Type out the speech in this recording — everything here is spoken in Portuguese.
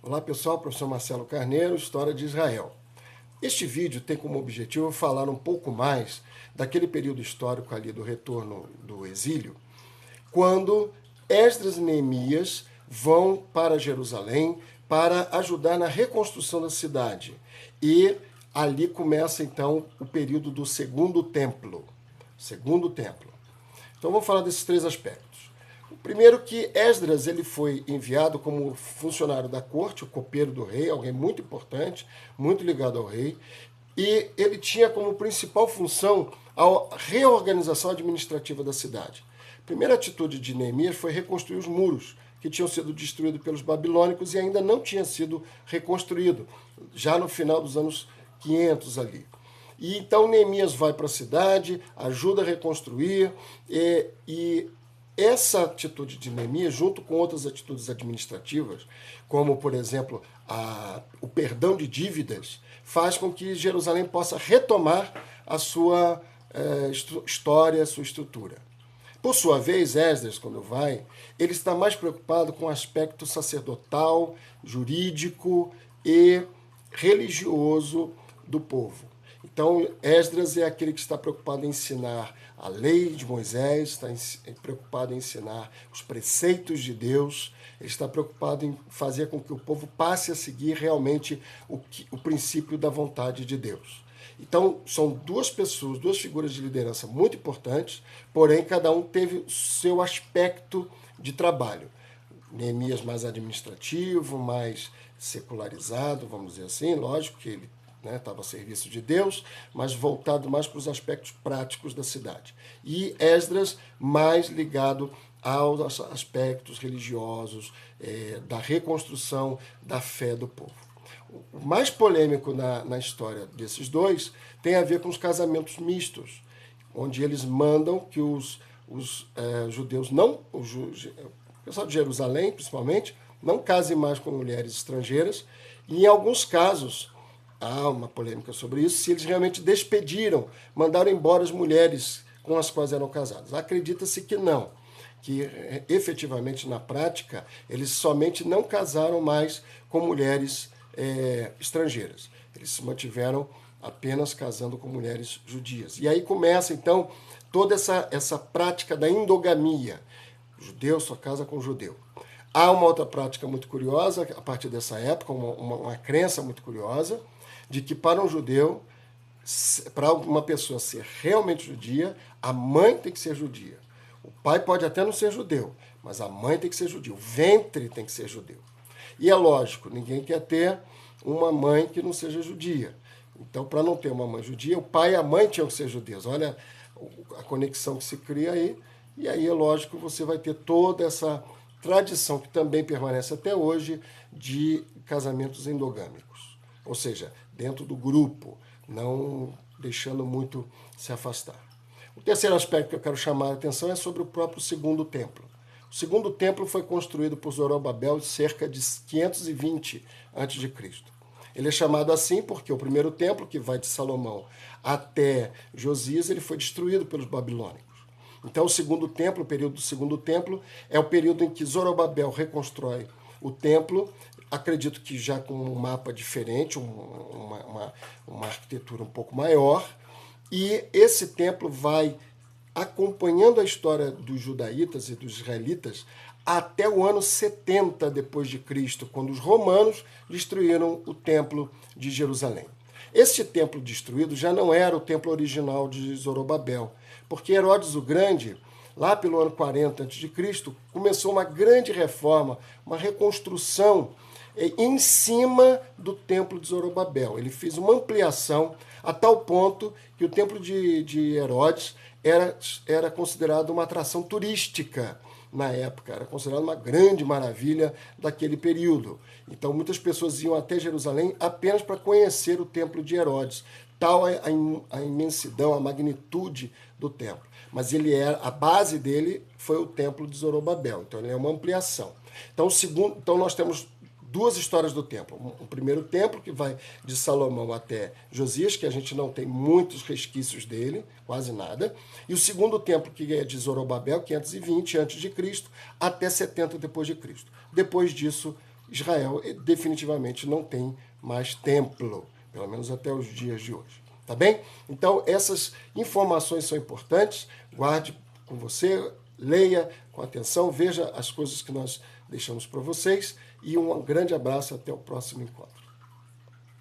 Olá pessoal, professor Marcelo Carneiro, História de Israel. Este vídeo tem como objetivo falar um pouco mais daquele período histórico ali do retorno do exílio, quando Esdras e Neemias vão para Jerusalém para ajudar na reconstrução da cidade. E ali começa então o período do Segundo Templo. Segundo Templo. Então vamos falar desses três aspectos. O primeiro que Esdras ele foi enviado como funcionário da corte, o copeiro do rei, alguém muito importante, muito ligado ao rei, e ele tinha como principal função a reorganização administrativa da cidade. A primeira atitude de Neemias foi reconstruir os muros, que tinham sido destruídos pelos babilônicos e ainda não tinha sido reconstruído, já no final dos anos 500 ali. E então Neemias vai para a cidade, ajuda a reconstruir e essa atitude de Neemias, junto com outras atitudes administrativas, como, por exemplo, o perdão de dívidas, faz com que Jerusalém possa retomar a sua história, a sua estrutura. Por sua vez, Esdras, quando vai, ele está mais preocupado com o aspecto sacerdotal, jurídico e religioso do povo. Então, Esdras é aquele que está preocupado em ensinar a lei de Moisés, está preocupado em ensinar os preceitos de Deus, ele está preocupado em fazer com que o povo passe a seguir realmente o princípio da vontade de Deus. Então, são duas pessoas, duas figuras de liderança muito importantes, porém, cada um teve o seu aspecto de trabalho. Neemias mais administrativo, mais secularizado, vamos dizer assim, lógico que ele estava a serviço de Deus, mas voltado mais para os aspectos práticos da cidade. E Esdras mais ligado aos aspectos religiosos, da reconstrução da fé do povo. O mais polêmico na história desses dois tem a ver com os casamentos mistos, onde eles mandam que os judeus não, o pessoal de Jerusalém principalmente, não casem mais com mulheres estrangeiras, e em alguns casos há uma polêmica sobre isso, se eles realmente despediram, mandaram embora as mulheres com as quais eram casados. Acredita-se que não, que efetivamente na prática eles somente não casaram mais com mulheres estrangeiras. Eles se mantiveram apenas casando com mulheres judias. E aí começa então toda essa prática da endogamia. O judeu só casa com o judeu. Há uma outra prática muito curiosa a partir dessa época, uma crença muito curiosa, de que para um judeu, para uma pessoa ser realmente judia, a mãe tem que ser judia. O pai pode até não ser judeu, mas a mãe tem que ser judia. O ventre tem que ser judeu. E é lógico, ninguém quer ter uma mãe que não seja judia. Então, para não ter uma mãe judia, o pai e a mãe tinham que ser judeus. Olha a conexão que se cria aí. E aí, é lógico, você vai ter toda essa tradição que também permanece até hoje de casamentos endogâmicos. Ou seja, dentro do grupo, não deixando muito se afastar. O terceiro aspecto que eu quero chamar a atenção é sobre o próprio Segundo Templo. O Segundo Templo foi construído por Zorobabel cerca de 520 a.C. Ele é chamado assim porque o primeiro templo, que vai de Salomão até Josias, ele foi destruído pelos babilônicos. Então, o Segundo Templo, o período do Segundo Templo, é o período em que Zorobabel reconstrói o templo, acredito que já com um mapa diferente, uma arquitetura um pouco maior, e esse templo vai acompanhando a história dos judaítas e dos israelitas até o ano 70 depois de Cristo, quando os romanos destruíram o templo de Jerusalém. Este templo destruído já não era o templo original de Zorobabel, porque Herodes o Grande, lá pelo ano 40 a.C., começou uma grande reforma, uma reconstrução em cima do templo de Zorobabel. Ele fez uma ampliação a tal ponto que o templo de Herodes era considerado uma atração turística na época, era considerado uma grande maravilha daquele período. Então muitas pessoas iam até Jerusalém apenas para conhecer o templo de Herodes, tal a imensidão, a magnitude do templo. Mas a base dele foi o templo de Zorobabel, então ele é uma ampliação. Então nós temos duas histórias do templo. O primeiro templo, que vai de Salomão até Josias, que a gente não tem muitos resquícios dele, quase nada. E o segundo templo, que é de Zorobabel, 520 a.C., até 70 depois de Cristo. Depois disso, Israel definitivamente não tem mais templo, pelo menos até os dias de hoje. Tá bem? Então, essas informações são importantes. Guarde com você, leia com atenção, veja as coisas que nós deixamos para vocês. E um grande abraço, até o próximo encontro.